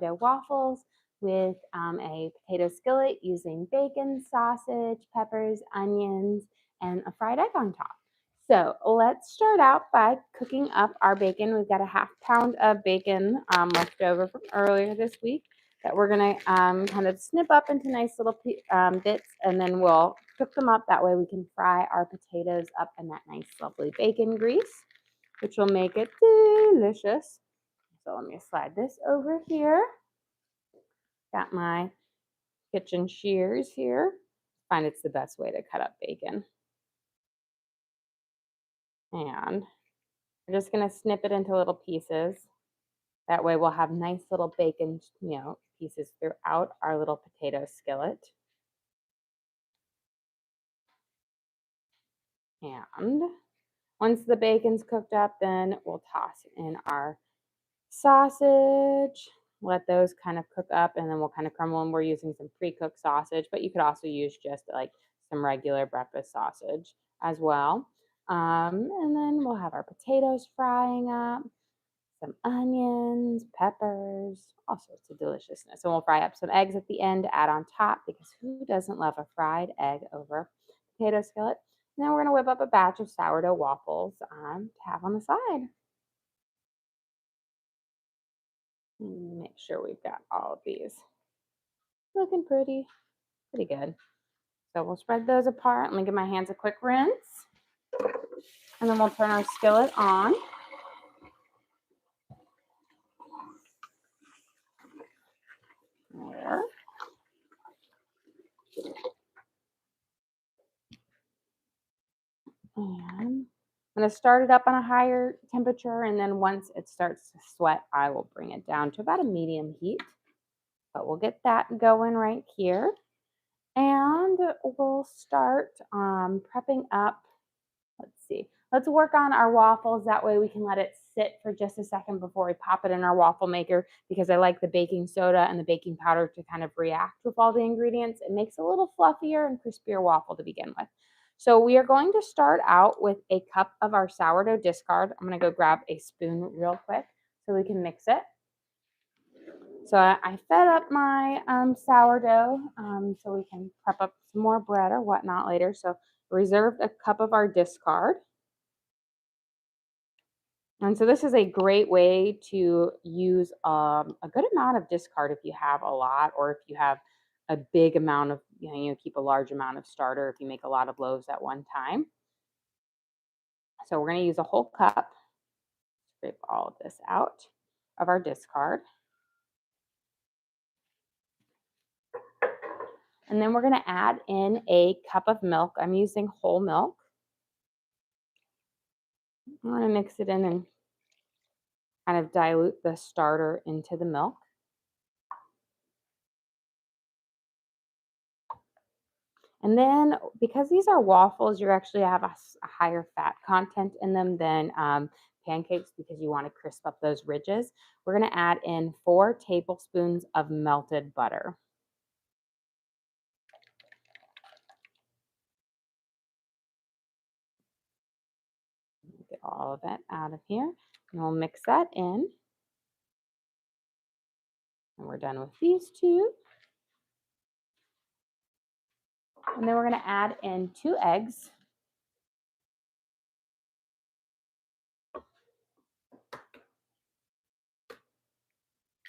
waffles with a potato skillet using bacon, sausage, peppers, onions, and a fried egg on top. So let's start out by cooking up our bacon. We've got a ½ pound of bacon left over from earlier this week that we're going to kind of snip up into nice little bits, and then we'll cook them up. That way we can fry our potatoes up in that nice, lovely bacon grease, which will make it delicious. So let me slide this over here. Got my kitchen shears here. I find it's the best way to cut up bacon. And we're just going to snip it into little pieces. That way we'll have nice little bacon, pieces throughout our little potato skillet. And once the bacon's cooked up, then we'll toss in our sausage, let those kind of cook up, and then we'll kind of crumble. And we're using some pre-cooked sausage, but you could also use just like some regular breakfast sausage as well. And then we'll have our potatoes frying up, some onions, peppers, all sorts of deliciousness. And we'll fry up some eggs at the end to add on top, because who doesn't love a fried egg over potato skillet? And then we're going to whip up a batch of sourdough waffles to have on the side. Make sure we've got all of these looking pretty good. So we'll spread those apart. Let me give my hands a quick rinse. And then we'll turn our skillet on. There. And I'm going to start it up on a higher temperature, and then once it starts to sweat, I will bring it down to about a medium heat. But we'll get that going right here. And we'll start prepping up. Let's see. Let's work on our waffles. That way we can let it sit for just a second before we pop it in our waffle maker, because I like the baking soda and the baking powder to kind of react with all the ingredients. It makes a little fluffier and crispier waffle to begin with. So we are going to start out with a cup of our sourdough discard. I'm going to go grab a spoon real quick so we can mix it. So I fed up my sourdough so we can prep up some more bread or whatnot later. So reserved a cup of our discard. And so this is a great way to use a good amount of discard if you have a lot, or if you have a big amount of, keep a large amount of starter if you make a lot of loaves at one time. So we're going to use a whole cup. Scrape all of this out of our discard. And then we're going to add in a cup of milk. I'm using whole milk. I'm going to mix it in and kind of dilute the starter into the milk. And then, because these are waffles, you actually have a higher fat content in them than pancakes, because you want to crisp up those ridges. We're going to add in 4 tablespoons of melted butter. Get all of that out of here, and we'll mix that in. And we're done with these two. And then we're going to add in 2 eggs.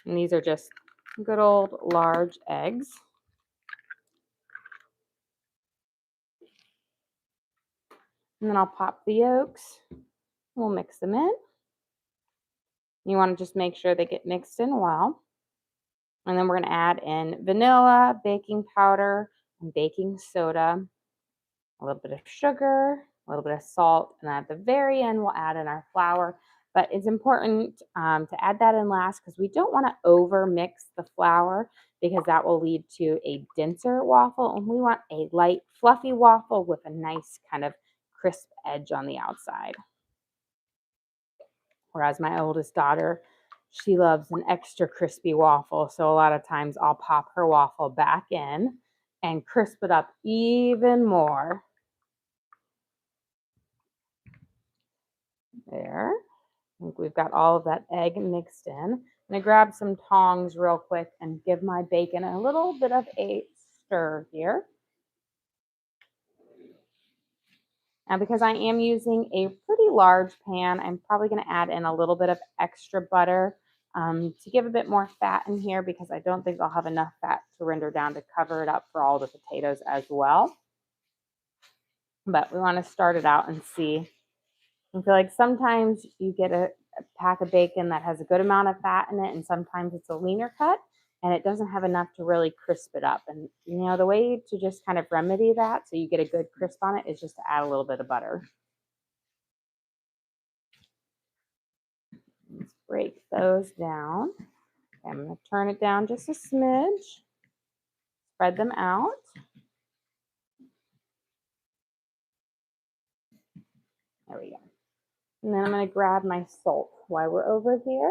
And these are just good old large eggs. And then I'll pop the yolks. We'll mix them in. You want to just make sure they get mixed in well. And then we're going to add in vanilla, baking powder, and baking soda, a little bit of sugar, a little bit of salt, and at the very end, we'll add in our flour. But it's important to add that in last, because we don't want to over mix the flour, because that will lead to a denser waffle. And we want a light, fluffy waffle with a nice kind of crisp edge on the outside. Whereas my oldest daughter, she loves an extra crispy waffle. So a lot of times I'll pop her waffle back in and crisp it up even more. There. I think we've got all of that egg mixed in. I'm gonna grab some tongs real quick and give my bacon a little bit of a stir here. Now, because I am using a pretty large pan, I'm probably going to add in a little bit of extra butter to give a bit more fat in here, because I don't think I'll have enough fat to render down to cover it up for all the potatoes as well. But we want to start it out and see. I feel like sometimes you get a pack of bacon that has a good amount of fat in it, and sometimes it's a leaner cut and it doesn't have enough to really crisp it up. And the way to just kind of remedy that so you get a good crisp on it is just to add a little bit of butter. Let's break those down. Okay, I'm going to turn it down just a smidge. Spread them out. There we go. And then I'm going to grab my salt while we're over here,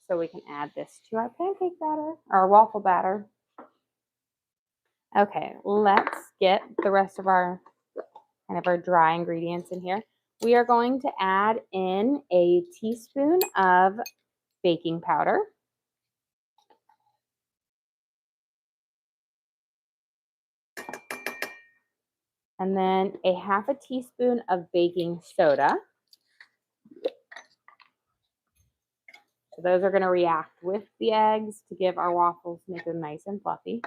so we can add this to our pancake batter, our waffle batter. Okay, let's get the rest of our dry ingredients in here. We are going to add in a teaspoon of baking powder. And then a half a teaspoon of baking soda. So those are going to react with the eggs to give our waffles, make them nice and fluffy.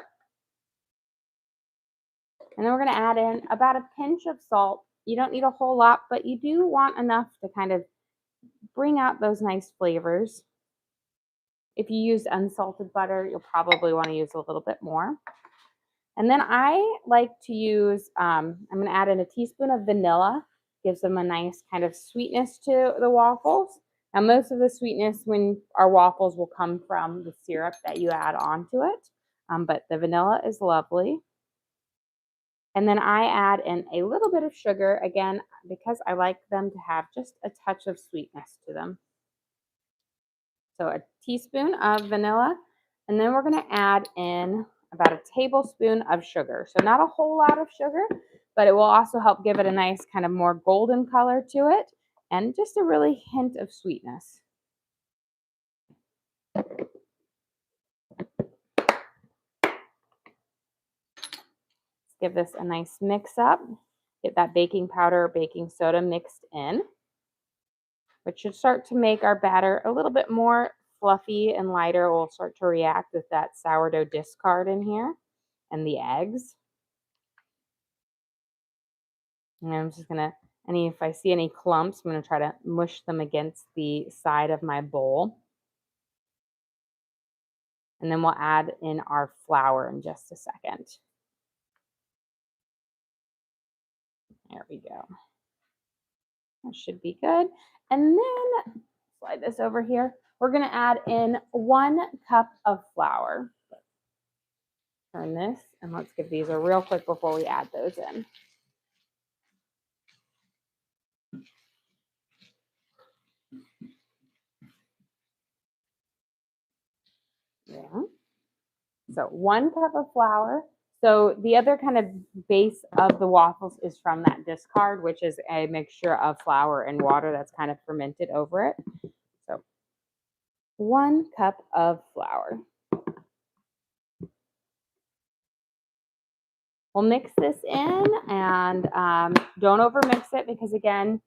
And then we're going to add in about a pinch of salt. You don't need a whole lot, but you do want enough to kind of bring out those nice flavors. If you use unsalted butter, you'll probably want to use a little bit more. And then I like to use, I'm going to add in a teaspoon of vanilla. Gives them a nice kind of sweetness to the waffles. Now, most of the sweetness when our waffles will come from the syrup that you add onto it, but the vanilla is lovely. And then I add in a little bit of sugar, again, because I like them to have just a touch of sweetness to them. So a teaspoon of vanilla, and then we're going to add in about a tablespoon of sugar. So not a whole lot of sugar, but it will also help give it a nice kind of more golden color to it, and just a really hint of sweetness. Give this a nice mix up. Get that baking powder, baking soda mixed in, which should start to make our batter a little bit more fluffy and lighter. We'll start to react with that sourdough discard in here and the eggs. And I'm just going to, if I see any clumps, I'm going to try to mush them against the side of my bowl. And then we'll add in our flour in just a second. There we go. That should be good. And then slide this over here. We're going to add in 1 cup of flour. Turn this, and let's give these a real quick before we add those in. Yeah. So 1 cup of flour. So the other kind of base of the waffles is from that discard, which is a mixture of flour and water that's kind of fermented over it. So 1 cup of flour. We'll mix this in, and don't over mix it, because again,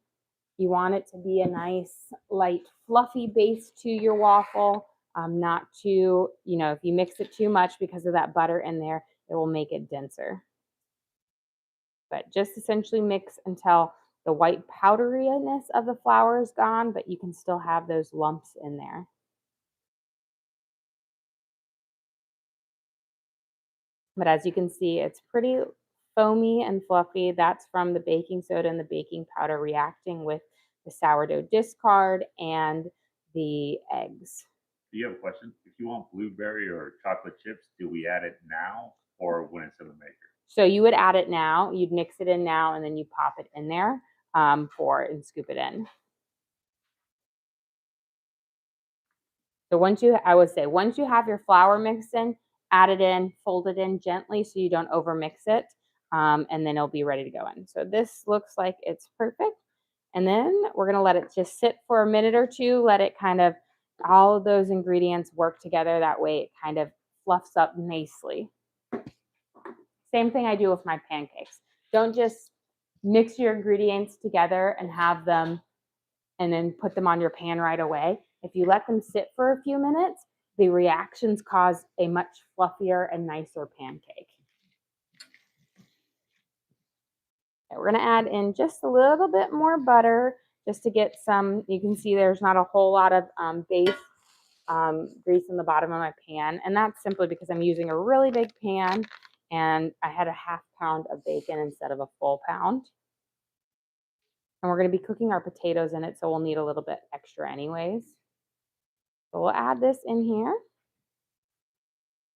you want it to be a nice, light, fluffy base to your waffle. Not too, if you mix it too much because of that butter in there, it will make it denser. But just essentially mix until the white powderiness of the flour is gone, but you can still have those lumps in there. But as you can see, it's pretty foamy and fluffy. That's from the baking soda and the baking powder reacting with the sourdough discard and the eggs. Do you have a question? If you want blueberry or chocolate chips, do we add it now or when it's in the maker? So you would add it now. You'd mix it in now, and then you pop it in there and scoop it in. So I would say once you have your flour mixed in, add it in, fold it in gently so you don't over mix it, and then it'll be ready to go in. So this looks like it's perfect. And then we're going to let it just sit for a minute or two, let it kind of all of those ingredients work together. That way it kind of fluffs up nicely. Same thing I do with my pancakes. Don't just mix your ingredients together and have them and then put them on your pan right away. If you let them sit for a few minutes, the reactions cause a much fluffier and nicer pancake. Okay, we're gonna add in just a little bit more butter just to get some, you can see there's not a whole lot of base grease in the bottom of my pan. And that's simply because I'm using a really big pan and I had a half pound of bacon instead of a full pound. And we're going to be cooking our potatoes in it, so we'll need a little bit extra anyways. So we'll add this in here.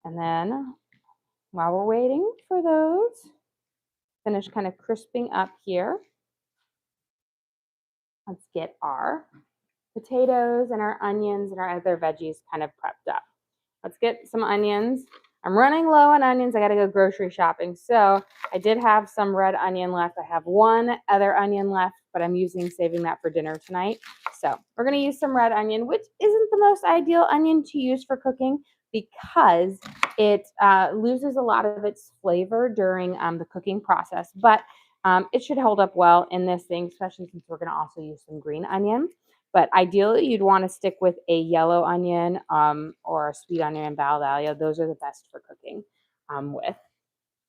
And then while we're waiting for those, finish kind of crisping up here. Let's get our potatoes and our onions and our other veggies kind of prepped up. Let's get some onions. I'm running low on onions. I got to go grocery shopping. So I did have some red onion left. I have one other onion left, but I'm saving that for dinner tonight. So we're going to use some red onion, which isn't the most ideal onion to use for cooking because it loses a lot of its flavor during the cooking process. But it should hold up well in this thing, especially since we're going to also use some green onion. But ideally, you'd want to stick with a yellow onion or a sweet onion and bal. Those are the best for cooking with.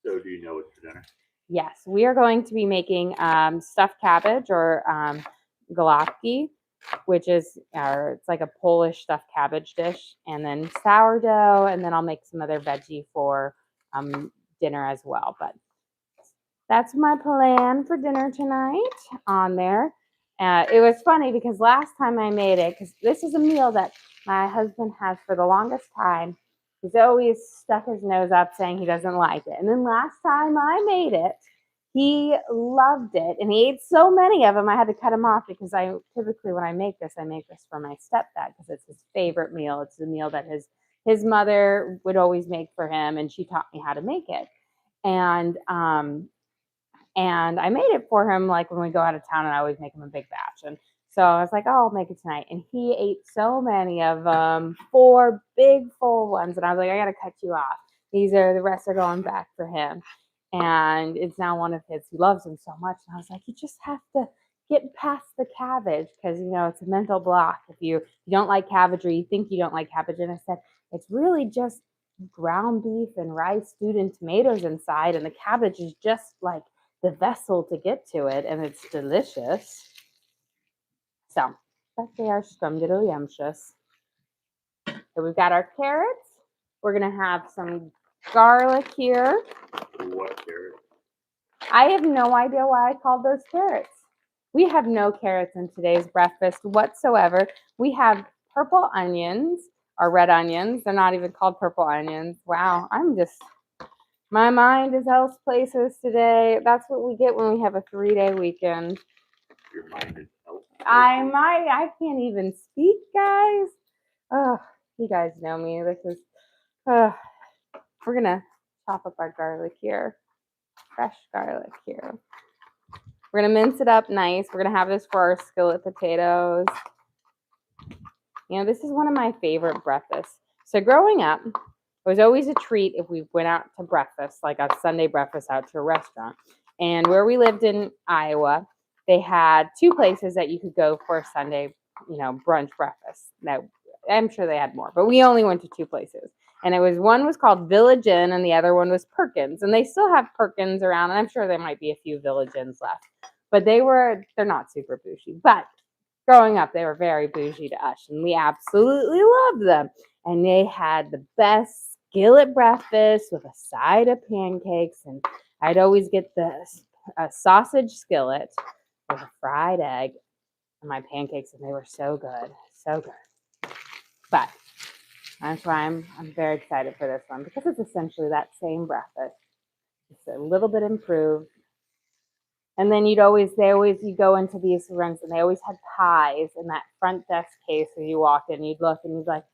So do you know what's for dinner? Yes, we are going to be making stuffed cabbage or galaki, which is it's like a Polish stuffed cabbage dish, and then sourdough, and then I'll make some other veggie for dinner as well. But that's my plan for dinner tonight on there. It was funny because last time I made it, because this is a meal that my husband has for the longest time, he's always stuck his nose up saying he doesn't like it. And then last time I made it, he loved it. And he ate so many of them, I had to cut him off because I typically, when I make this for my stepdad because it's his favorite meal. It's the meal that his mother would always make for him, and she taught me how to make it. And I made it for him, like when we go out of town, and I always make him a big batch. And so I was like, oh, I'll make it tonight. And he ate so many of them, 4 big full ones. And I was like, I got to cut you off. The rest are going back for him. And it's now one of his, he loves them so much. And I was like, you just have to get past the cabbage because, it's a mental block. If you don't like cabbage or you think you don't like cabbage. And I said, it's really just ground beef and rice stewed in tomatoes inside. And the cabbage is just like the vessel to get to it, and it's delicious. So that's our scrumdiddlyumptious. So we've got our carrots. We're gonna have some garlic here. What carrot? I have no idea why I called those carrots. We have no carrots in today's breakfast whatsoever. We have purple onions or red onions. They're not even called purple onions. Wow, my mind is else places today. That's what we get when we have a 3-day weekend. Your mind is else. I can't even speak, guys. Oh, you guys know me. We're gonna chop up our garlic here. Fresh garlic here. We're gonna mince it up nice. We're gonna have this for our skillet potatoes. This is one of my favorite breakfasts. So growing up, it was always a treat if we went out to breakfast, like a Sunday breakfast out to a restaurant. And where we lived in Iowa, they had 2 places that you could go for a Sunday, brunch breakfast. Now, I'm sure they had more, but we only went to 2 places. And one was called Village Inn and the other one was Perkins. And they still have Perkins around, and I'm sure there might be a few Village Inns left. But they're not super bougie. But growing up, they were very bougie to us, and we absolutely loved them. And they had the best skillet breakfast with a side of pancakes, and I'd always get a sausage skillet with a fried egg and my pancakes, and they were so good, so good. But that's why I'm very excited for this one because it's essentially that same breakfast, just a little bit improved. And then you go into these rooms, and they always had pies in that front desk case. Where you walk in, you'd look, and you'd like,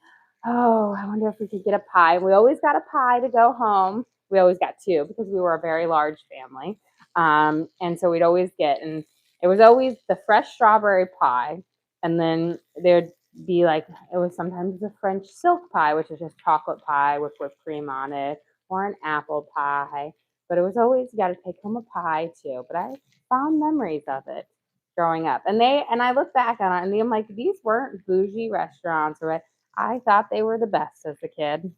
oh, I wonder if we could get a pie. We always got a pie to go home. We always got 2 because we were a very large family. And so we'd always get, and it was always the fresh strawberry pie. And then they'd be like, it was sometimes a French silk pie, which is just chocolate pie with whipped cream on it, or an apple pie. But it was always, you got to take home a pie too. But I fond memories of it growing up. And I look back on it and I'm like, these weren't bougie restaurants, right? I thought they were the best as a kid.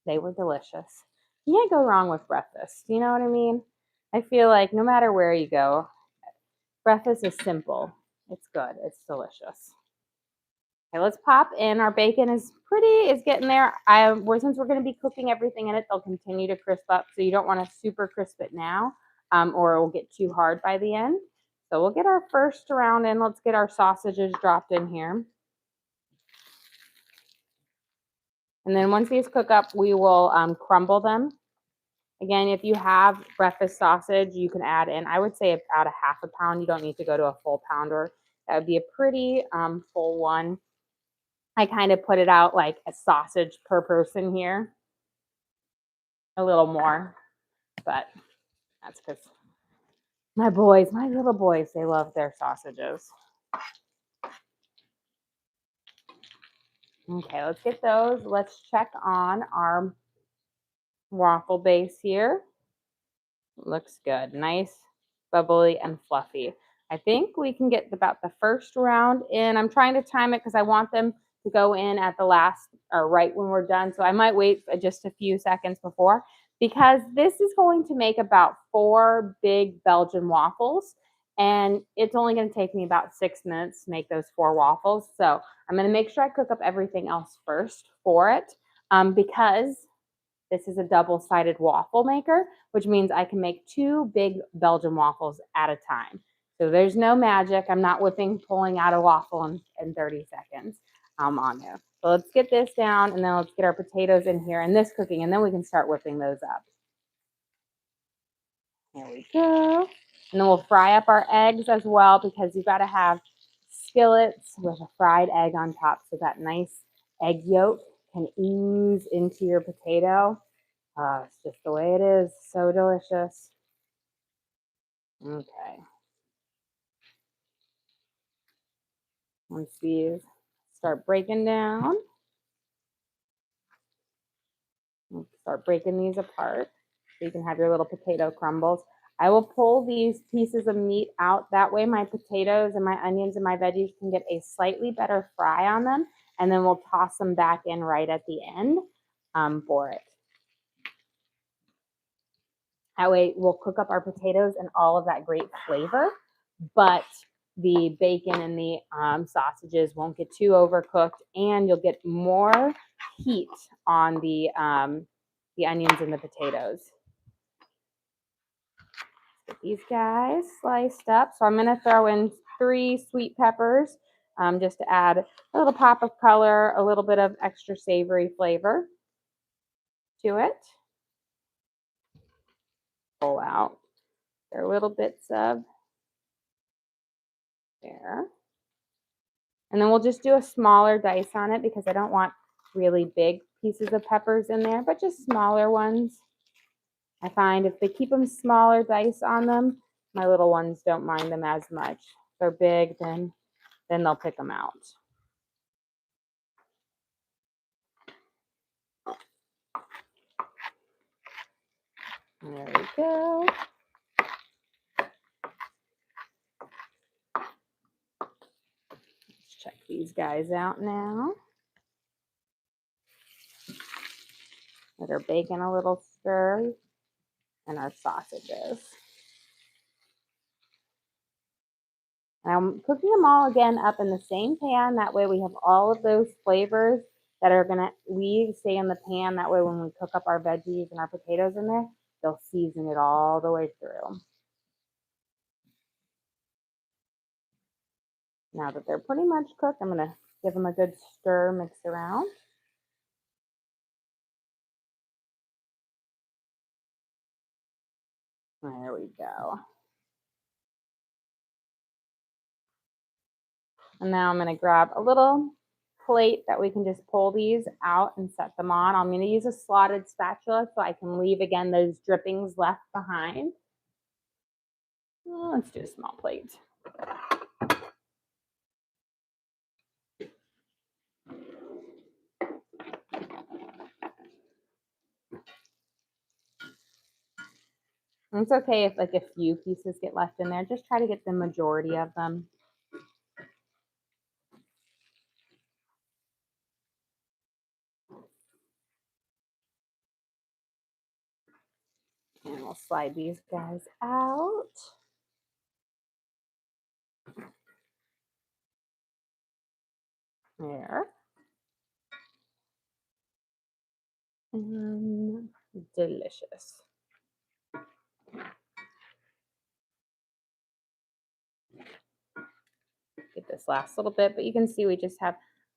They were delicious. You can't go wrong with breakfast. You know what I mean? I feel like no matter where you go, breakfast is simple. It's good. It's delicious. Okay, let's pop in. Our bacon is getting there. Since we're going to be cooking everything in it, they'll continue to crisp up. So you don't want to super crisp it now, or it will get too hard by the end. So we'll get our first round in. Let's get our sausages dropped in here. And then once these cook up, we will crumble them. Again, if you have breakfast sausage, you can add in, I would say about a half a pound. You don't need to go to a full pounder. That would be a pretty full one. I kind of put it out like a sausage per person here. A little more, but that's because my little boys, they love their sausages. Okay, let's get those. Let's check on our waffle base here. Looks good. Nice, bubbly, and fluffy. I think we can get about the first round in. I'm trying to time it because I want them to go in at the last or right when we're done. So I might wait just a few seconds before because this is going to make about 4 big Belgian waffles. And it's only going to take me about 6 minutes to make those 4 waffles. So I'm going to make sure I cook up everything else first for it because this is a double-sided waffle maker, which means I can make 2 big Belgian waffles at a time. So there's no magic. I'm not pulling out a waffle in 30 seconds on there. So let's get this down, and then let's get our potatoes in here and this cooking, and then we can start whipping those up. There we go. And then we'll fry up our eggs as well because you've got to have skillets with a fried egg on top so that nice egg yolk can ooze into your potato. It's just the way it is. So delicious. Okay. Once these start breaking down, start breaking these apart so you can have your little potato crumbles. I will pull these pieces of meat out. That way my potatoes and my onions and my veggies can get a slightly better fry on them. And then we'll toss them back in right at the end for it. That way we'll cook up our potatoes and all of that great flavor, but the bacon and the sausages won't get too overcooked, and you'll get more heat on the onions and the potatoes. Get these guys sliced up. So I'm going to throw in 3 sweet peppers just to add a little pop of color, a little bit of extra savory flavor to it. Pull out their little bits of there. And then we'll just do a smaller dice on it because I don't want really big pieces of peppers in there, but just smaller ones. I find if they keep them smaller dice on them, my little ones don't mind them as much. If they're big, then they'll pick them out. There we go. Let's check these guys out now. Let our bacon a little stir and our sausages. And I'm cooking them all again up in the same pan. That way we have all of those flavors that are going to stay in the pan. That way when we cook up our veggies and our potatoes in there, they'll season it all the way through. Now that they're pretty much cooked, I'm going to give them a good stir, mix around. There we go. And now I'm going to grab a little plate that we can just pull these out and set them on. I'm going to use a slotted spatula so I can leave, again, those drippings left behind. Let's do a small plate. And it's okay if like a few pieces get left in there. Just try to get the majority of them. And we'll slide these guys out. There. And delicious. Get this last little bit, but you can see we just have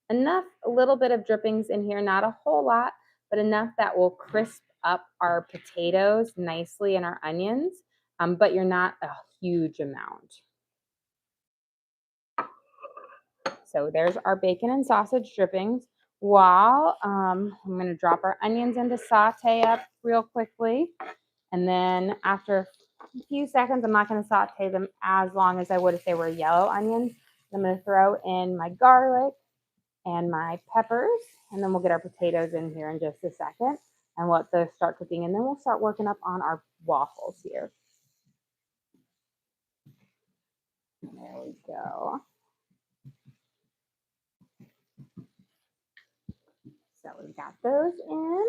enough, a little bit of drippings in here, not a whole lot, but enough that will crisp up our potatoes nicely and our onions, but you're not a huge amount. So there's our bacon and sausage drippings. While I'm going to drop our onions into saute up real quickly. And then after a few seconds, I'm not going to saute them as long as I would if they were yellow onions. I'm going to throw in my garlic and my peppers, and then we'll get our potatoes in here in just a second and let those start cooking. And then we'll start working up on our waffles here. There we go. So we've got those in.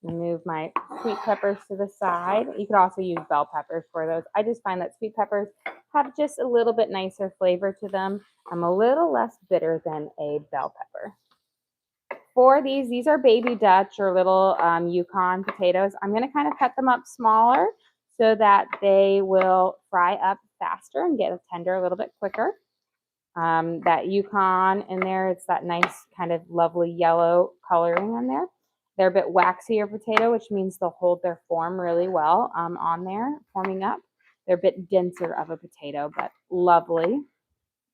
Move my sweet peppers to the side. You could also use bell peppers for those. I just find that sweet peppers have just a little bit nicer flavor to them. I'm a little less bitter than a bell pepper. For these are baby Dutch or little Yukon potatoes. I'm going to kind of cut them up smaller so that they will fry up faster and get tender a little bit quicker. That Yukon in there, it's that nice kind of lovely yellow coloring on there. They're a bit waxier potato, which means they'll hold their form really well on there, forming up. They're a bit denser of a potato, but lovely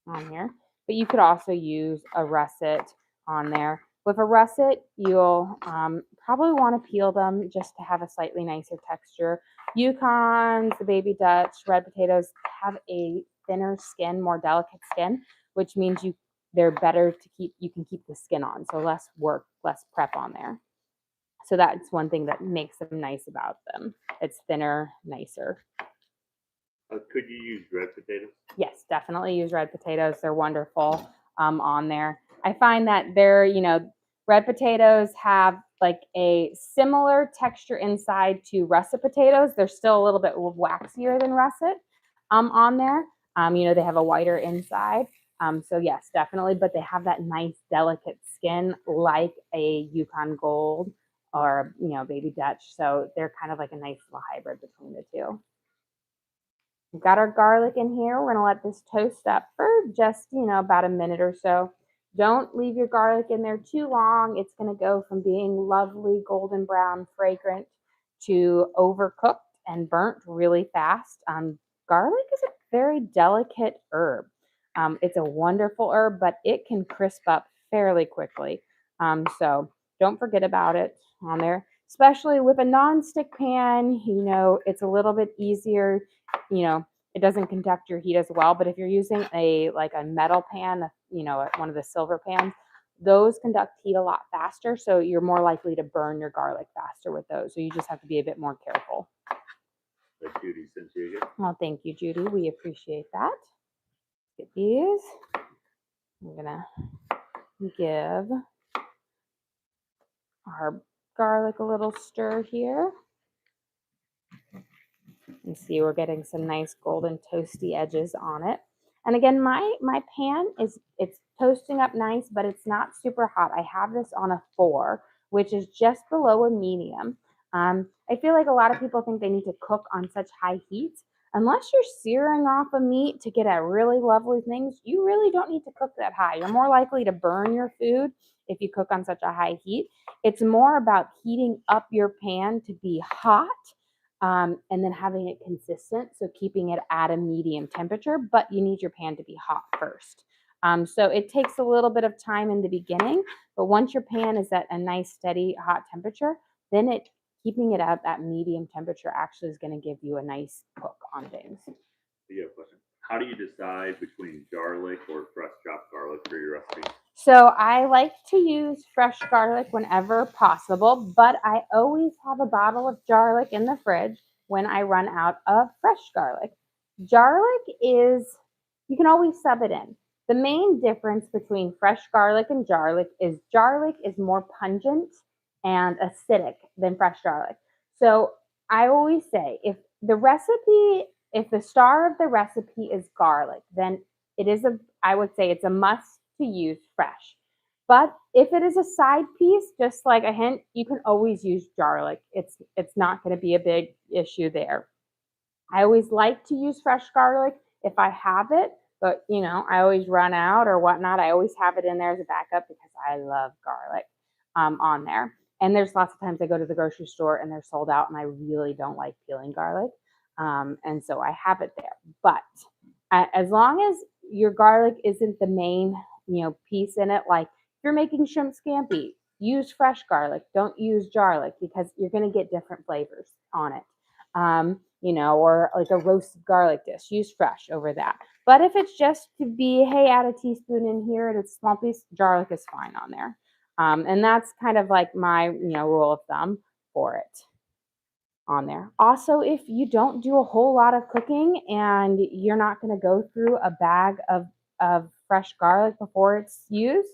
on here. But you could also use a russet on there. With a russet, you'll probably want to peel them just to have a slightly nicer texture. Yukons, the baby Dutch, red potatoes have a thinner skin, more delicate skin, which means they're better to keep. You can keep the skin on, so less work, less prep on there. So that's one thing that makes them nice about them. It's thinner, nicer. Could you use red potatoes? Yes, definitely use red potatoes. They're wonderful on there. I find that red potatoes have like a similar texture inside to russet potatoes. They're still a little bit waxier than russet on there. They have a whiter inside. So yes, definitely, but they have that nice delicate skin like a Yukon Gold or, baby Dutch. So they're kind of like a nice little hybrid between the two. We've got our garlic in here. We're going to let this toast up for just, about a minute or so. Don't leave your garlic in there too long. It's going to go from being lovely golden brown, fragrant to overcooked and burnt really fast. Garlic is a very delicate herb. It's a wonderful herb, but it can crisp up fairly quickly. So don't forget about it on there, especially with a non-stick pan. It's a little bit easier. It doesn't conduct your heat as well, but if you're using a metal pan, one of the silver pans, those conduct heat a lot faster, so you're more likely to burn your garlic faster with those. So you just have to be a bit more careful. Judy sent you again. Well, thank you, Judy. We appreciate that. Get these. I'm gonna give our garlic a little stir here. And see, we're getting some nice golden toasty edges on it. And again, my pan it's toasting up nice, but it's not super hot. I have this on a 4, which is just below a medium. I feel like a lot of people think they need to cook on such high heat. Unless you're searing off a meat to get at really lovely things, you really don't need to cook that high. You're more likely to burn your food if you cook on such a high heat. It's more about heating up your pan to be hot. And then having it consistent, so keeping it at a medium temperature, but you need your pan to be hot first. So it takes a little bit of time in the beginning, but once your pan is at a nice steady hot temperature, then keeping it at that medium temperature actually is going to give you a nice cook on things. You have a question. How do you decide between garlic or fresh chopped garlic for your recipe? So I like to use fresh garlic whenever possible, but I always have a bottle of garlic in the fridge. when I run out of fresh garlic. Garlic is, you can always sub it in. The main difference between fresh garlic and garlic is more pungent and acidic than fresh garlic. So I always say if the star of the recipe is garlic, then I would say it's a must to use fresh. But if it is a side piece, just like a hint, you can always use garlic. It's not going to be a big issue there. I always like to use fresh garlic if I have it, but I always run out or whatnot. I always have it in there as a backup because I love garlic on there. And there's lots of times I go to the grocery store and they're sold out, and I really don't like peeling garlic, and so I have it there. But as long as your garlic isn't the main piece in it, like if you're making shrimp scampi, use fresh garlic. Don't use garlic because you're going to get different flavors on it. Or like a roasted garlic dish, use fresh over that. But if it's just to be, hey, add a teaspoon in here and it's a small piece, garlic is fine on there. And that's kind of like my, rule of thumb for it on there. Also, if you don't do a whole lot of cooking and you're not going to go through a bag of fresh garlic before it's used,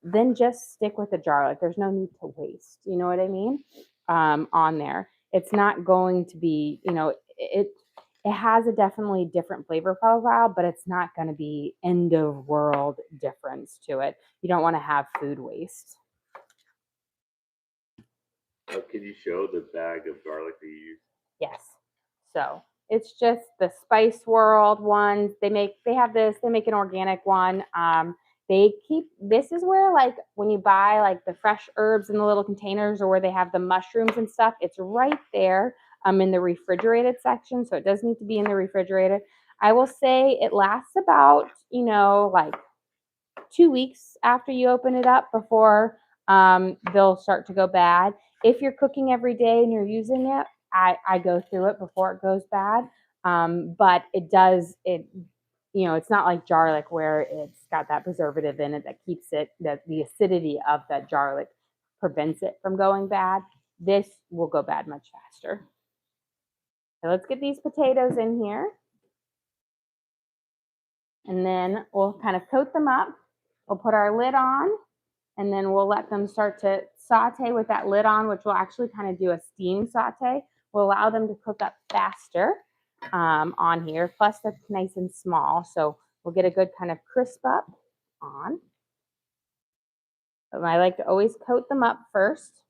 then just stick with the garlic. There's no need to waste. You know what I mean? On there. It's not going to be, it has a definitely different flavor profile, but it's not going to be end of world difference to it. You don't want to have food waste. Can you show the bag of garlic that you use? Yes. So it's just the Spice World ones. They make an organic one. This is where, like, when you buy like the fresh herbs in the little containers, or where they have the mushrooms and stuff, it's right there in the refrigerated section. So it does need to be in the refrigerator. I will say it lasts about, like 2 weeks after you open it up before they'll start to go bad. If you're cooking every day and you're using it, I go through it before it goes bad. But it's not like garlic where it's got that preservative in it that keeps it, that the acidity of that garlic prevents it from going bad. This will go bad much faster. So let's get these potatoes in here. And then we'll kind of coat them up. We'll put our lid on, and then we'll let them start to saute with that lid on, which will actually kind of do a steam saute. We'll allow them to cook up faster on here. Plus, they're nice and small, so we'll get a good kind of crisp up on. But I like to always coat them up first.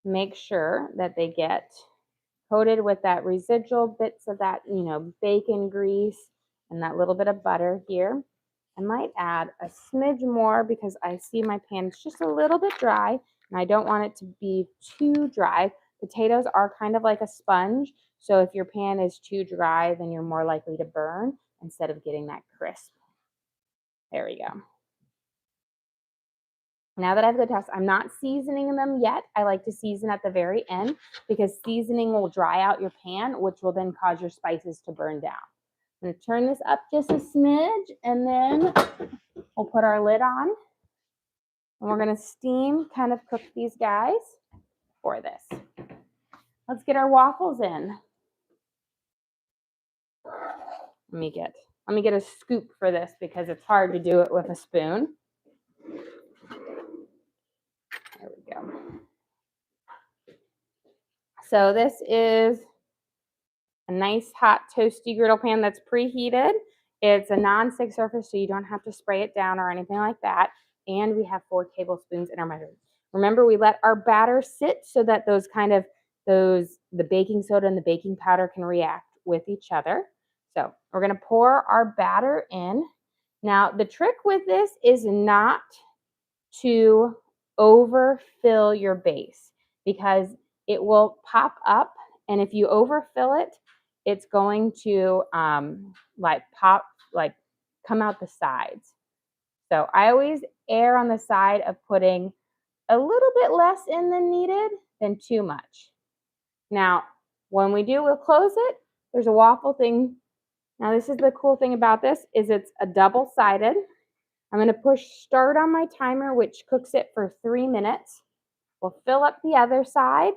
Make sure that they get coated with that residual bits of that, bacon grease and that little bit of butter here. I might add a smidge more because I see my pan is just a little bit dry, and I don't want it to be too dry. Potatoes are kind of like a sponge, so if your pan is too dry, then you're more likely to burn instead of getting that crisp. There we go. Now that I have the test, I'm not seasoning them yet. I like to season at the very end because seasoning will dry out your pan, which will then cause your spices to burn down. I'm going to turn this up just a smidge, and then we'll put our lid on. And we're going to steam, kind of cook these guys for this. Let's get our waffles in. Let me get a scoop for this because it's hard to do it with a spoon. There we go. So this is a nice hot toasty griddle pan that's preheated. It's a non-stick surface, so you don't have to spray it down or anything like that. And we have 4 tablespoons in our measure. Remember, we let our batter sit so that the baking soda and the baking powder can react with each other. So we're going to pour our batter in. Now, the trick with this is not to overfill your base because it will pop up, and if you overfill it, it's going to come out the sides. So I always err on the side of putting a little bit less in than needed than too much. Now, when we'll close it. There's a waffle thing. Now, this is the cool thing about this is it's a double-sided. I'm going to push start on my timer, which cooks it for 3 minutes. We'll fill up the other side,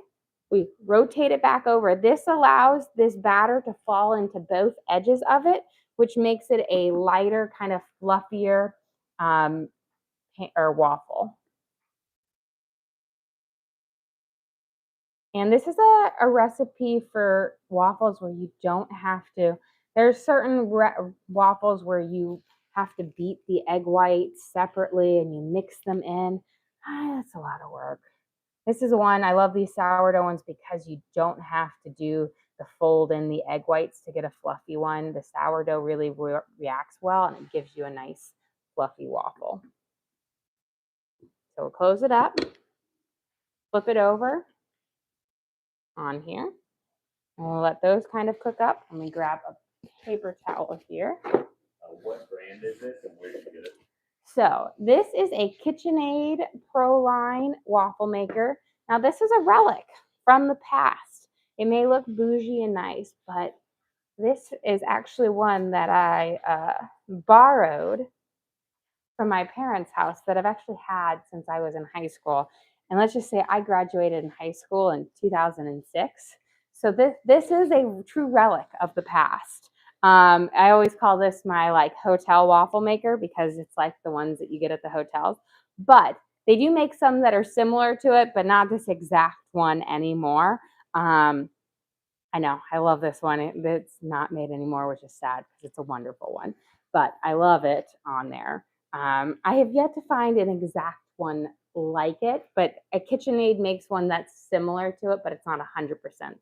We rotate it back over. This allows this batter to fall into both edges of it, which makes it a lighter, kind of fluffier or waffle. And this is a recipe for waffles where you don't have to, there's certain waffles where you have to beat the egg whites separately and you mix them in. That's a lot of work. This is one, I love these sourdough ones because you don't have to do the fold in the egg whites to get a fluffy one. The sourdough really reacts well and it gives you a nice fluffy waffle. So we'll close it up, flip it over on here, and we'll let those kind of cook up. Let me grab a paper towel here. What brand is this and where did you get it? So this is a KitchenAid Pro Line waffle maker. Now this is a relic from the past. It may look bougie and nice, but this is actually one that I borrowed from my parents' house that I've actually had since I was in high school. And let's just say I graduated in high school in 2006. So this is a true relic of the past. I always call this my like hotel waffle maker because it's like the ones that you get at the hotels. But they do make some that are similar to it, but not this exact one anymore. I know, I love this one. It's not made anymore, which is sad because it's a wonderful one. But I love it on there. I have yet to find an exact one like it, but a KitchenAid makes one that's similar to it, but it's not 100%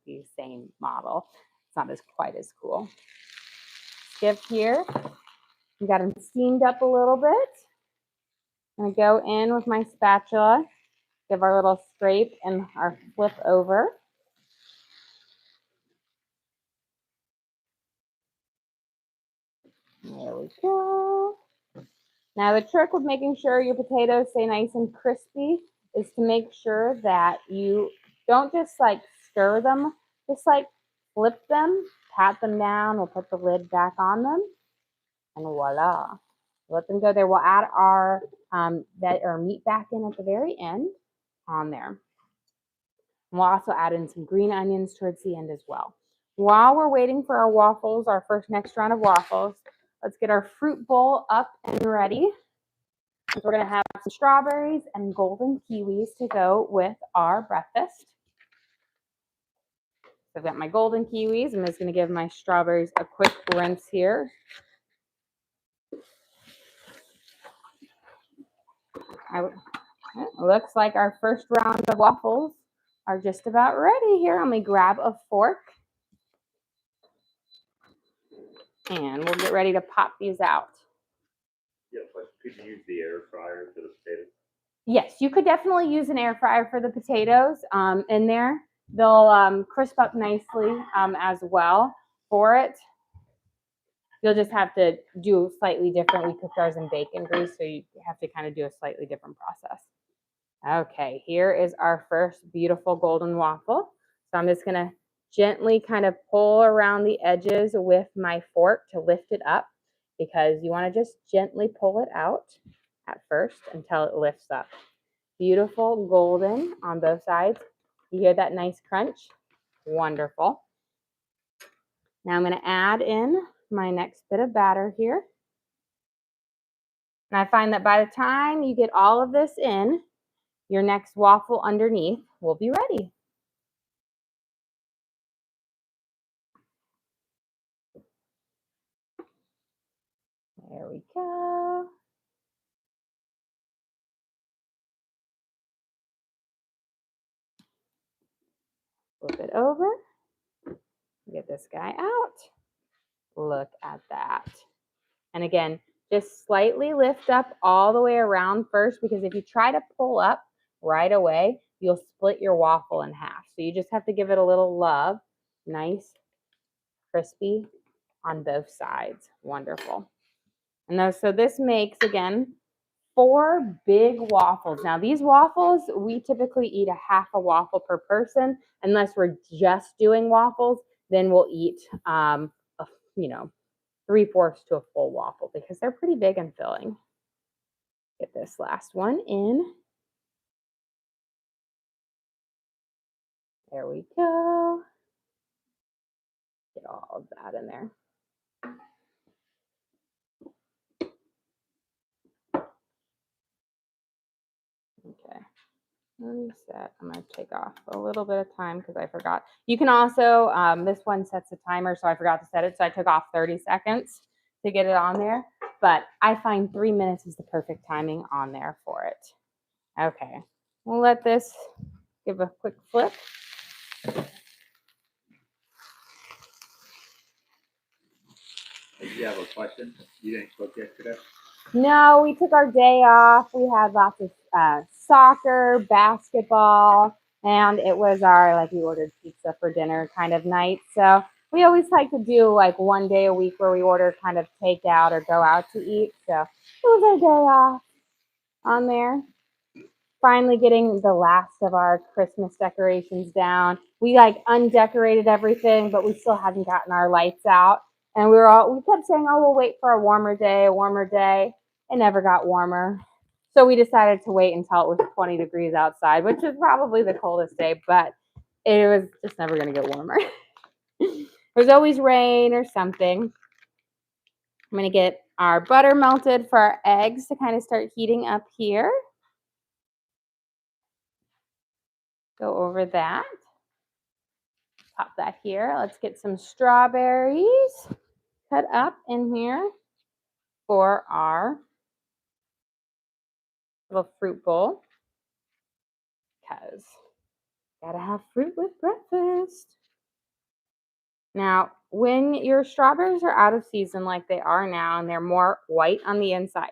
the same model. It's not as quite as cool. Skip here. We got them steamed up a little bit. I'm going to go in with my spatula, give our little scrape and our flip over. There we go. Now the trick with making sure your potatoes stay nice and crispy is to make sure that you don't just like stir them, just like flip them, pat them down, we'll put the lid back on them, and voila. Let them go there. We'll add our meat back in at the very end on there. And we'll also add in some green onions towards the end as well. While we're waiting for our waffles, our next round of waffles, let's get our fruit bowl up and ready. So we're going to have some strawberries and golden kiwis to go with our breakfast. So I've got my golden kiwis. I'm just going to give my strawberries a quick rinse here. It looks like our first round of waffles are just about ready here. Let me grab a fork. And we'll get ready to pop these out. Yeah, but could you use the air fryer for the potatoes? Yes, you could definitely use an air fryer for the potatoes in there. They'll crisp up nicely as well for it. You'll just have to do slightly different. We cooked ours in bacon grease, so you have to kind of do a slightly different process. Okay, here is our first beautiful golden waffle. So I'm just going to gently kind of pull around the edges with my fork to lift it up because you want to just gently pull it out at first until it lifts up. Beautiful golden on both sides. You hear that nice crunch? Wonderful. Now I'm going to add in my next bit of batter here. And I find that by the time you get all of this in, your next waffle underneath will be ready. There we go. Flip it over. Get this guy out. Look at that. And again, just slightly lift up all the way around first, because if you try to pull up right away, you'll split your waffle in half. So you just have to give it a little love. Nice, crispy on both sides. Wonderful. And so this makes, again, 4 big waffles. Now these waffles, we typically eat a half a waffle per person. Unless we're just doing waffles, then we'll eat, 3/4 to a full waffle because they're pretty big and filling. Get this last one in. There we go. Get all of that in there. Okay. Reset. I'm going to take off a little bit of time because I forgot. You can also, this one sets a timer, so I forgot to set it. So I took off 30 seconds to get it on there. But I find 3 minutes is the perfect timing on there for it. Okay. We'll let this give a quick flip. Did you have a question? You didn't cook yesterday? No, we took our day off. We had lots of soccer, basketball, and it was our, like, we ordered pizza for dinner kind of night. So we always like to do like one day a week where we order kind of takeout or go out to eat. So it was our day off on there. Finally getting the last of our Christmas decorations down. We like undecorated everything, but we still hadn't gotten our lights out. And we kept saying, oh, we'll wait for a warmer day, a warmer day. It never got warmer. So we decided to wait until it was 20 degrees outside, which is probably the coldest day, but it was just never going to get warmer. There's always rain or something. I'm going to get our butter melted for our eggs to kind of start heating up here. Go over that. Pop that here. Let's get some strawberries cut up in here for our little fruit bowl. Because gotta have fruit with breakfast. Now, when your strawberries are out of season like they are now and they're more white on the inside,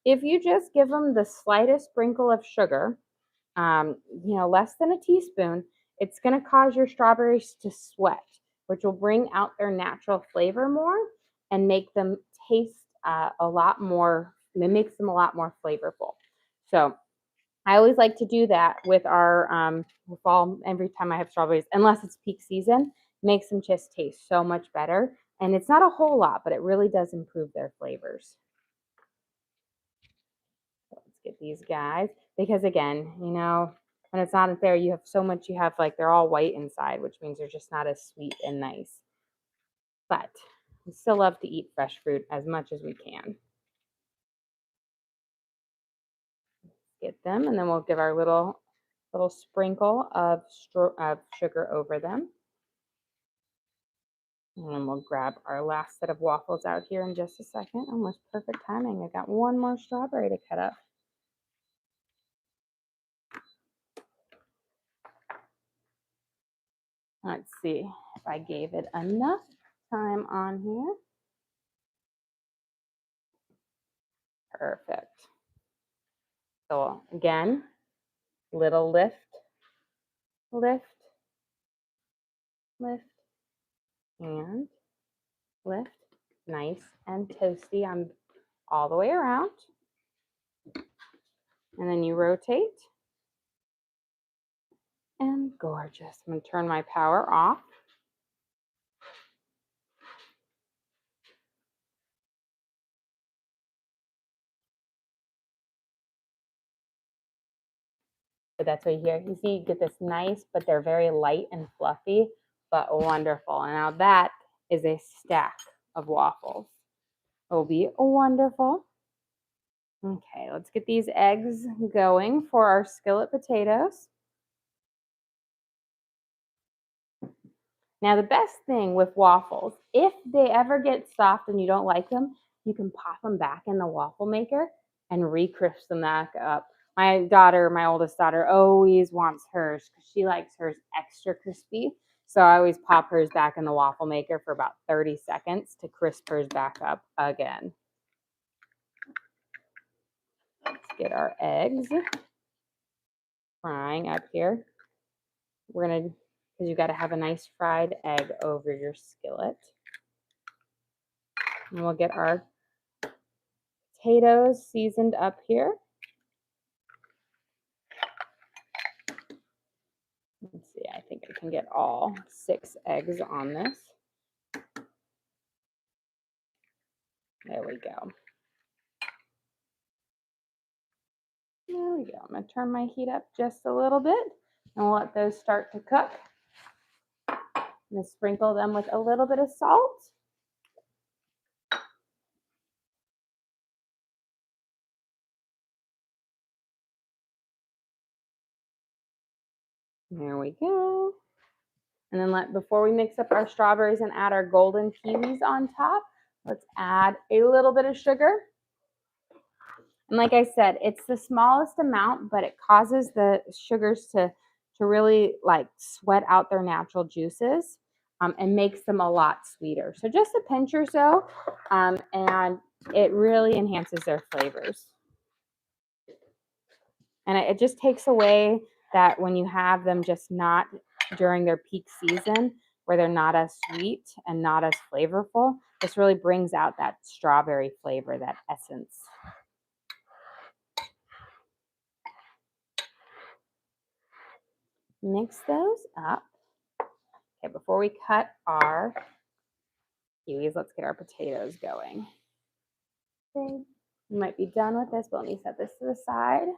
if you just give them the slightest sprinkle of sugar, less than a teaspoon, it's going to cause your strawberries to sweat, which will bring out their natural flavor more and make them taste a lot more, it makes them a lot more flavorful. So I always like to do that with our fall every time I have strawberries, unless it's peak season, makes them just taste so much better. And it's not a whole lot, but it really does improve their flavors. So let's get these guys, because again, when it's not there, you have so much, you have like, they're all white inside, which means they're just not as sweet and nice. But we still love to eat fresh fruit as much as we can. Get them, and then we'll give our little sprinkle of sugar over them. And then we'll grab our last set of waffles out here in just a second. Almost perfect timing. I got one more strawberry to cut up. Let's see if I gave it enough time on here. Perfect. So again, little lift, lift, lift, and lift. Nice and toasty on all the way around. And then you rotate. And gorgeous. I'm going to turn my power off. But that's what you hear. You see, you get this nice, but they're very light and fluffy, but wonderful. And now that is a stack of waffles. It will be wonderful. Okay, let's get these eggs going for our skillet potatoes. Now, the best thing with waffles, if they ever get soft and you don't like them, you can pop them back in the waffle maker and re-crisp them back up. My oldest daughter, always wants hers because she likes hers extra crispy. So I always pop hers back in the waffle maker for about 30 seconds to crisp hers back up again. Let's get our eggs frying up here. We're going to, because you got to have a nice fried egg over your skillet. And we'll get our potatoes seasoned up here. Let's see, I think I can get all 6 eggs on this. There we go. There we go. I'm going to turn my heat up just a little bit and we'll let those start to cook. I'm going to sprinkle them with a little bit of salt. There we go. And then before we mix up our strawberries and add our golden kiwis on top, let's add a little bit of sugar. And like I said, it's the smallest amount, but it causes the sugars to really like sweat out their natural juices and makes them a lot sweeter. So just a pinch or so, and it really enhances their flavors. And it just takes away that when you have them just not during their peak season, where they're not as sweet and not as flavorful, this really brings out that strawberry flavor, that essence. Mix those up. Okay, before we cut our kiwis, let's get our potatoes going. Okay, you might be done with this, but let me set this to the side.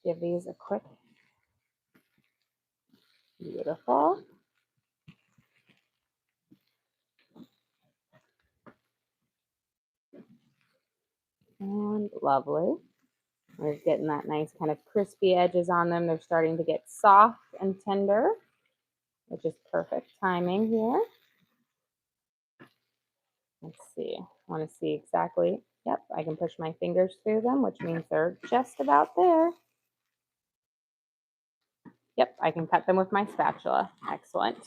Give these a quick, beautiful. And lovely. We're getting that nice kind of crispy edges on them. They're starting to get soft and tender, which is perfect timing here. Let's see. I want to see exactly. Yep, I can push my fingers through them, which means they're just about there. Yep, I can cut them with my spatula. Excellent.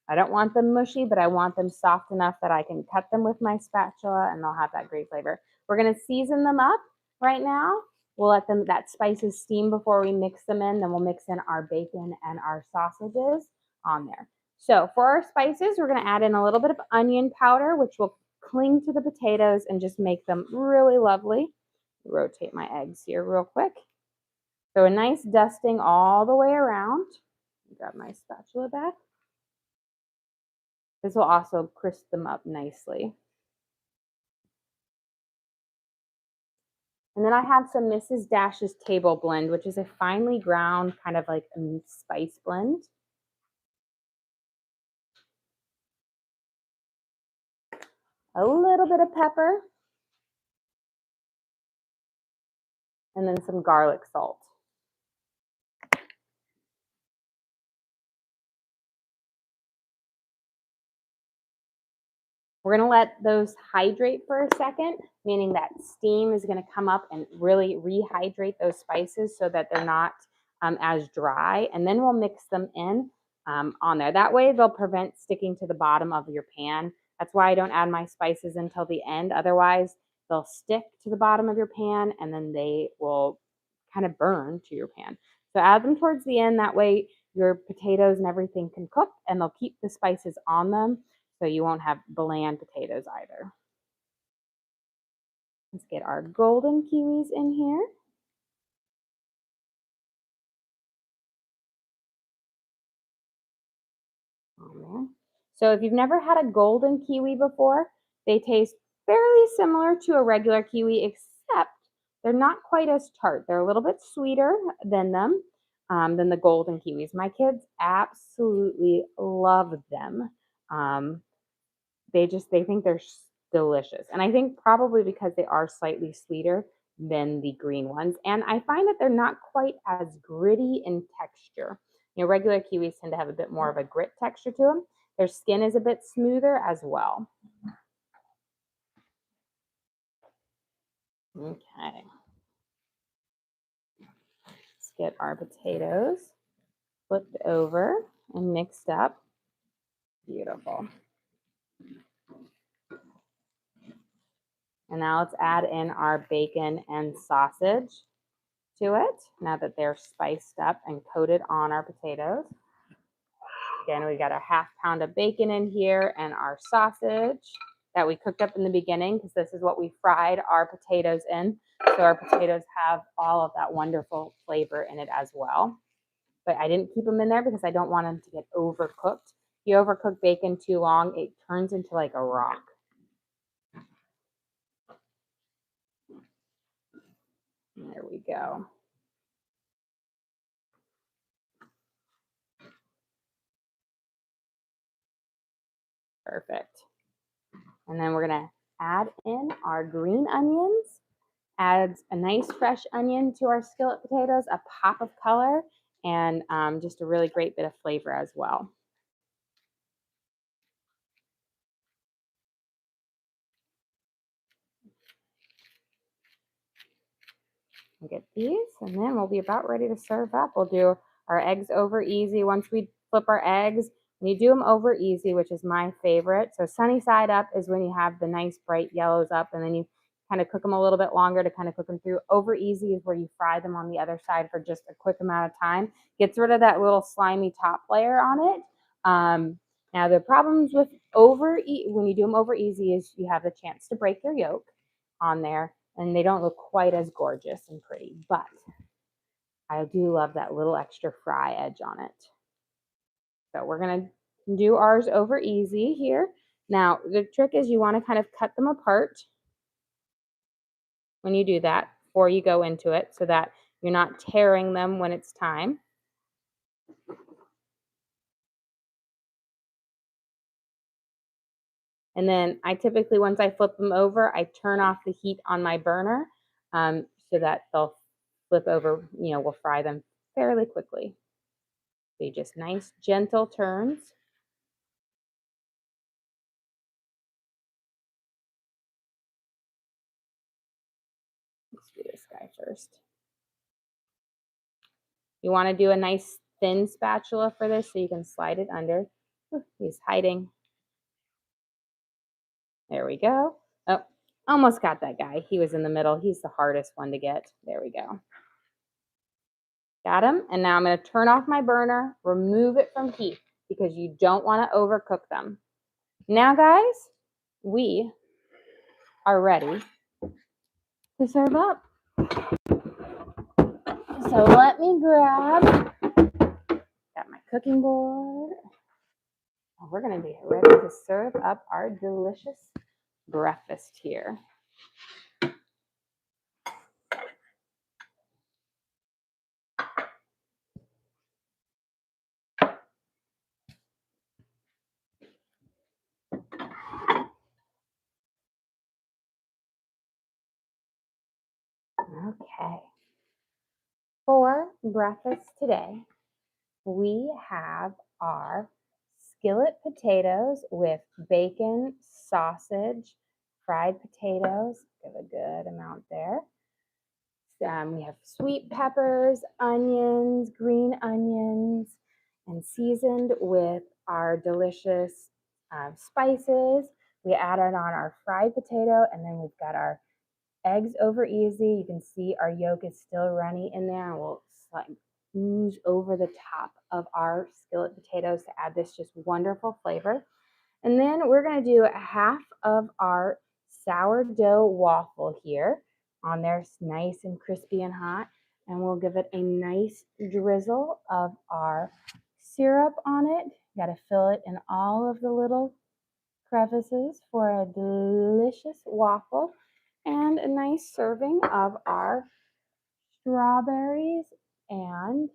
I don't want them mushy, but I want them soft enough that I can cut them with my spatula and they'll have that great flavor. We're going to season them up right now. We'll let that spices steam before we mix them in. Then we'll mix in our bacon and our sausages on there. So for our spices, we're going to add in a little bit of onion powder, which will cling to the potatoes and just make them really lovely. Rotate my eggs here real quick. So a nice dusting all the way around. Grab my spatula back. This will also crisp them up nicely. And then I have some Mrs. Dash's Table Blend, which is a finely ground kind of like a spice blend. A little bit of pepper. And then some garlic salt. We're going to let those hydrate for a second, meaning that steam is going to come up and really rehydrate those spices so that they're not as dry. And then we'll mix them in on there. That way they'll prevent sticking to the bottom of your pan. That's why I don't add my spices until the end. Otherwise, they'll stick to the bottom of your pan and then they will kind of burn to your pan. So add them towards the end. That way your potatoes and everything can cook and they'll keep the spices on them. So you won't have bland potatoes either. Let's get our golden kiwis in here. On there. So if you've never had a golden kiwi before, they taste fairly similar to a regular kiwi, except they're not quite as tart. They're a little bit sweeter than than the golden kiwis. My kids absolutely love them. They think they're delicious. And I think probably because they are slightly sweeter than the green ones. And I find that they're not quite as gritty in texture. You know, regular kiwis tend to have a bit more of a grit texture to them. Their skin is a bit smoother as well. Okay. Let's get our potatoes flipped over and mixed up. Beautiful. And now let's add in our bacon and sausage to it, now that they're spiced up and coated on our potatoes. Again, we got a half pound of bacon in here and our sausage that we cooked up in the beginning, because this is what we fried our potatoes in. So our potatoes have all of that wonderful flavor in it as well. But I didn't keep them in there because I don't want them to get overcooked. If you overcook bacon too long, it turns into like a rock. There we go. Perfect. And then we're gonna add in our green onions. Adds a nice fresh onion to our skillet potatoes, a pop of color, and just a really great bit of flavor as well. We'll get these, and then we'll be about ready to serve up. We'll do our eggs over easy. Once we flip our eggs, when you do them over easy, which is my favorite. So sunny side up is when you have the nice bright yellows up, and then you kind of cook them a little bit longer to kind of cook them through. Over easy is where you fry them on the other side for just a quick amount of time. Gets rid of that little slimy top layer on it. Now the problems with when you do them over easy is you have the chance to break your yolk on there, and they don't look quite as gorgeous and pretty, but I do love that little extra fry edge on it. So we're gonna do ours over easy here. Now the trick is you want to kind of cut them apart when you do that before you go into it so that you're not tearing them when it's time. And then I typically, once I flip them over, I turn off the heat on my burner so that they'll flip over, we'll fry them fairly quickly. So just nice, gentle turns. Let's do this guy first. You want to do a nice thin spatula for this so you can slide it under. Ooh, he's hiding. There we go. Oh, almost got that guy. He was in the middle. He's the hardest one to get. There we go. Got him. And now I'm going to turn off my burner, remove it from heat because you don't want to overcook them. Now, guys, we are ready to serve up. So let me got my cooking board. We're going to be ready to serve up our delicious breakfast here. Okay. For breakfast today, we have our skillet potatoes with bacon, sausage, fried potatoes. Give a good amount there. We have sweet peppers, onions, green onions, and seasoned with our delicious spices. We added on our fried potato, and then we've got our eggs over easy. You can see our yolk is still runny in there, and we'll ooze over the top of our skillet potatoes to add this just wonderful flavor. And then we're going to do half of our sourdough waffle here on there. It's nice and crispy and hot. And we'll give it a nice drizzle of our syrup on it. Got to fill it in all of the little crevices for a delicious waffle. And a nice serving of our strawberries and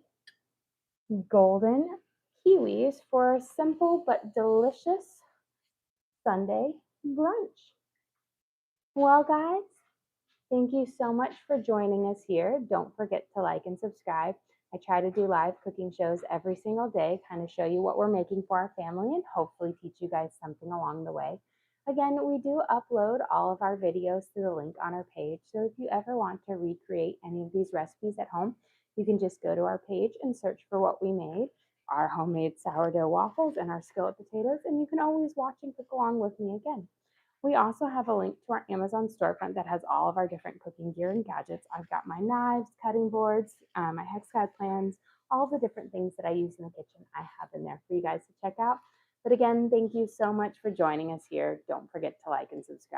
golden kiwis for a simple but delicious Sunday brunch. Well, guys, thank you so much for joining us here. Don't forget to like and subscribe. I try to do live cooking shows every single day, kind of show you what we're making for our family and hopefully teach you guys something along the way. Again, we do upload all of our videos to the link on our page. So if you ever want to recreate any of these recipes at home, you can just go to our page and search for what we made, our homemade sourdough waffles and our skillet potatoes, and you can always watch and cook along with me again. We also have a link to our Amazon storefront that has all of our different cooking gear and gadgets. I've got my knives, cutting boards, my hex guide plans, all the different things that I use in the kitchen I have in there for you guys to check out. But again, thank you so much for joining us here. Don't forget to like and subscribe.